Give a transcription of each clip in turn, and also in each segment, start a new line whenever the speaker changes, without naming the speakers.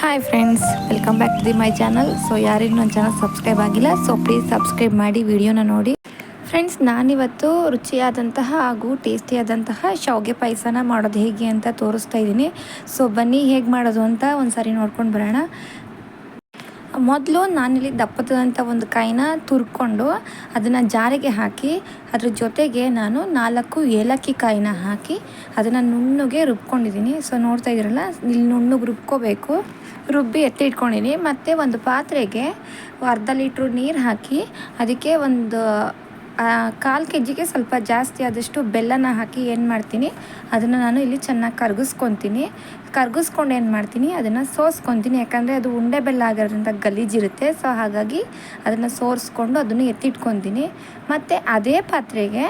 Hi friends, welcome back to my channel. So ಯಾರಿಗೂ ನನ್ನ channel subscribe ಆಗಿಲ್ಲ, so please subscribe ಮಾಡಿ, ವಿಡಿಯೋನ ನೋಡಿ. ಫ್ರೆಂಡ್ಸ್, ನಾನಿವತ್ತು ರುಚಿಯಾದಂತಹ ಹಾಗೂ ಟೇಸ್ಟಿಯಾದಂತಹ ಶಾವಿಗೆ ಪಾಯಸನ ಮಾಡೋದು ಹೇಗೆ ಅಂತ ತೋರಿಸ್ತಾ ಇದ್ದೀನಿ. ಸೊ ಬನ್ನಿ ಹೇಗೆ ಮಾಡೋದು ಅಂತ ಒಂದು ಸಾರಿ ನೋಡ್ಕೊಂಡು ಬರೋಣ. ಮೊದಲು ನಾನಿಲ್ಲಿ ದಪ್ಪದಂಥ ಒಂದು ಕಾಯಿನ ತುರ್ಕೊಂಡು ಅದನ್ನು ಜಾರಿಗೆ ಹಾಕಿ ಅದ್ರ ಜೊತೆಗೆ ನಾನು 4 ಏಲಕ್ಕಿ ಕಾಯಿನ ಹಾಕಿ ಅದನ್ನು ನುಣ್ಣಗೆ ರುಬ್ಕೊಂಡಿದ್ದೀನಿ. ಸೊ ನೋಡ್ತಾ ಇದ್ದೀರಲ್ಲ, ಇಲ್ಲಿ ನುಣ್ಣಗೆ ರುಬ್ಕೋಬೇಕು. ರುಬ್ಬಿ ಎತ್ತಿ ಇಟ್ಕೊಂಡಿನಿ. ಮತ್ತು ಒಂದು ಪಾತ್ರೆಗೆ ಅರ್ಧ ಲೀಟ್ರ್ ನೀರು ಹಾಕಿ ಅದಕ್ಕೆ ಒಂದು 1/4 kg ಸ್ವಲ್ಪ ಜಾಸ್ತಿ ಆದಷ್ಟು ಬೆಲ್ಲನ ಹಾಕಿ ಏನು ಮಾಡ್ತೀನಿ, ಅದನ್ನು ನಾನು ಇಲ್ಲಿ ಚೆನ್ನಾಗಿ ಕರ್ಗಿಸ್ಕೊಂಡು ಏನು ಮಾಡ್ತೀನಿ, ಅದನ್ನು ಸೋಸ್ಕೊತೀನಿ. ಯಾಕಂದರೆ ಅದು ಉಂಡೆ ಬೆಲ್ಲ ಆಗಿರೋದ್ರಿಂದ ಗಲೀಜಿರುತ್ತೆ. ಸೊ ಹಾಗಾಗಿ ಅದನ್ನು ಸೋರಿಸ್ಕೊಂಡು ಅದನ್ನು ಎತ್ತಿಟ್ಕೊತೀನಿ. ಮತ್ತು ಅದೇ ಪಾತ್ರೆಗೆ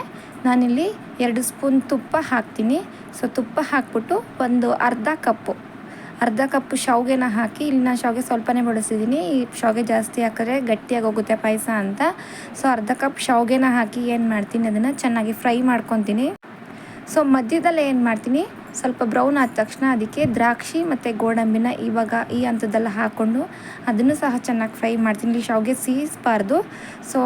ನಾನಿಲ್ಲಿ 2 ಸ್ಪೂನ್ ತುಪ್ಪ ಹಾಕ್ತೀನಿ. ಸೊ ತುಪ್ಪ ಹಾಕ್ಬಿಟ್ಟು ಒಂದು ಅರ್ಧ ಕಪ್ಪು ಶಾವಿಗೆನ ಹಾಕಿ, ಇಲ್ಲಿ ನಾನು ಶಾವಿಗೆ ಸ್ವಲ್ಪನೇ ಬಳಸಿದ್ದೀನಿ. ಈ ಶಾವಿಗೆ ಜಾಸ್ತಿ ಹಾಕಿದ್ರೆ ಗಟ್ಟಿಯಾಗಿ ಹೋಗುತ್ತೆ ಪಾಯಸ ಅಂತ. ಸೊ ಅರ್ಧ ಕಪ್ ಶಾವಿಗೆನ ಹಾಕಿ ಏನು ಮಾಡ್ತೀನಿ, ಅದನ್ನು ಚೆನ್ನಾಗಿ ಫ್ರೈ ಮಾಡ್ಕೊತೀನಿ. ಸೊ ಮಧ್ಯದಲ್ಲಿ ಏನು ಮಾಡ್ತೀನಿ, ಸ್ವಲ್ಪ ಬ್ರೌನ್ ಆದ ತಕ್ಷಣ ಅದಕ್ಕೆ ದ್ರಾಕ್ಷಿ ಮತ್ತು ಗೋಡಂಬಿನ ಇವಾಗ ಈ ಹಂತದಲ್ಲಿ ಹಾಕ್ಕೊಂಡು ಅದನ್ನು ಸಹ ಚೆನ್ನಾಗಿ ಫ್ರೈ ಮಾಡ್ತೀನಿ. ಇಲ್ಲಿ ಶಾವಿಗೆ ಸೀಸ್ಬಾರ್ದು, ಸೊ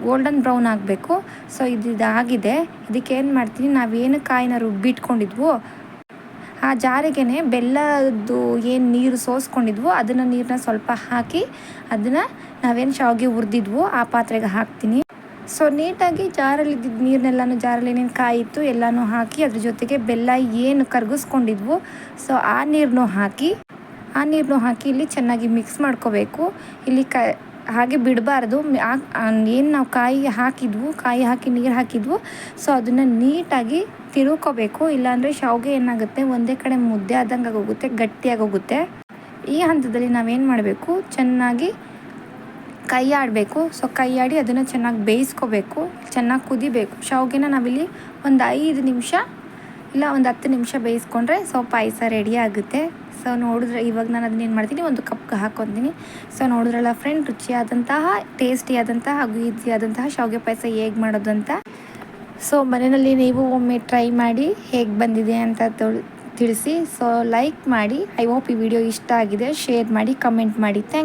ಗೋಲ್ಡನ್ ಬ್ರೌನ್ ಆಗಬೇಕು. ಸೊ ಇದಾಗಿದೆ. ಇದಕ್ಕೆ ಏನು ಮಾಡ್ತೀನಿ, ನಾವೇನು ಕಾಯಿನ ರುಬ್ಬಿಟ್ಕೊಂಡಿದ್ವು ಆ ಜಾರಿಗೇ ಬೆಲ್ಲದ್ದು ಏನು ನೀರು ಸೋಸ್ಕೊಂಡಿದ್ವು ಅದನ್ನು ನೀರನ್ನ ಸ್ವಲ್ಪ ಹಾಕಿ ಅದನ್ನು ನಾವೇನು ಶಾವಿಗೆ ಹುರಿದಿದ್ವು ಆ ಪಾತ್ರೆಗೆ ಹಾಕ್ತೀನಿ. ಸೊ ನೀಟಾಗಿ ಜಾರಲ್ಲಿದ್ದಿದ್ದು ನೀರನ್ನೆಲ್ಲನೂ, ಜಾರಲ್ಲಿ ಏನೇನು ಕಾಯಿ ಇತ್ತು ಎಲ್ಲನೂ ಹಾಕಿ ಅದ್ರ ಜೊತೆಗೆ ಬೆಲ್ಲ ಏನು ಕರಗಿಸ್ಕೊಂಡಿದ್ವು ಸೊ ಆ ನೀರನ್ನು ಹಾಕಿ ಇಲ್ಲಿ ಚೆನ್ನಾಗಿ ಮಿಕ್ಸ್ ಮಾಡ್ಕೋಬೇಕು. ಇಲ್ಲಿ ಹಾಗೆ ಬಿಡಬಾರ್ದು. ಏನು ನಾವು ಕಾಯಿ ಹಾಕಿ ನೀರು ಹಾಕಿದ್ವು ಸೊ ಅದನ್ನು ನೀಟಾಗಿ ತಿರುಕೋಬೇಕು. ಇಲ್ಲಾಂದರೆ ಶಾವಿಗೆ ಏನಾಗುತ್ತೆ, ಒಂದೇ ಕಡೆ ಮುದ್ದೆ ಆದಂಗೆ ಆಗೋಗುತ್ತೆ, ಗಟ್ಟಿಯಾಗಿ ಹೋಗುತ್ತೆ. ಈ ಹಂತದಲ್ಲಿ ನಾವೇನು ಮಾಡಬೇಕು, ಚೆನ್ನಾಗಿ ಕೈ ಆಡಬೇಕು. ಸೊ ಕೈ ಆಡಿ ಅದನ್ನು ಚೆನ್ನಾಗಿ ಬೇಯಿಸ್ಕೋಬೇಕು, ಚೆನ್ನಾಗಿ ಕುದಿಬೇಕು. ಶಾವಿಗೆನ ನಾವಿಲ್ಲಿ ಒಂದು 5 ನಿಮಿಷ ಇಲ್ಲ ಒಂದು 10 ನಿಮಿಷ ಬೇಯಿಸ್ಕೊಂಡ್ರೆ ಸೊ ಪಾಯಸ ರೆಡಿ ಆಗುತ್ತೆ. ಸೊ ನೋಡಿದ್ರೆ ಇವಾಗ ನಾನು ಅದನ್ನ ಏನು ಮಾಡ್ತೀನಿ, ಒಂದು ಕಪ್ಗೆ ಹಾಕ್ಕೊತೀನಿ. ಸೊ ನೋಡಿದ್ರಲ್ಲ ಫ್ರೆಂಡ್, ರುಚಿಯಾದಂತಹ, ಟೇಸ್ಟಿಯಾದಂತಹ ಹಾಗೂ ಈಸಿಯಾದಂತಹ ಶಾವಿಗೆ ಪಾಯಸ ಹೇಗೆ ಮಾಡೋದು ಅಂತ. ಸೊ ಮನೆಯಲ್ಲಿ ನೀವು ಒಮ್ಮೆ ಟ್ರೈ ಮಾಡಿ ಹೇಗೆ ಬಂದಿದೆ ಅಂತ ತಿಳಿಸಿ. ಸೊ ಲೈಕ್ ಮಾಡಿ. ಐ ಹೋಪ್ ಈ ವಿಡಿಯೋ ಇಷ್ಟ ಆಗಿದೆ. ಶೇರ್ ಮಾಡಿ, ಕಮೆಂಟ್ ಮಾಡಿ. ಥ್ಯಾಂಕ್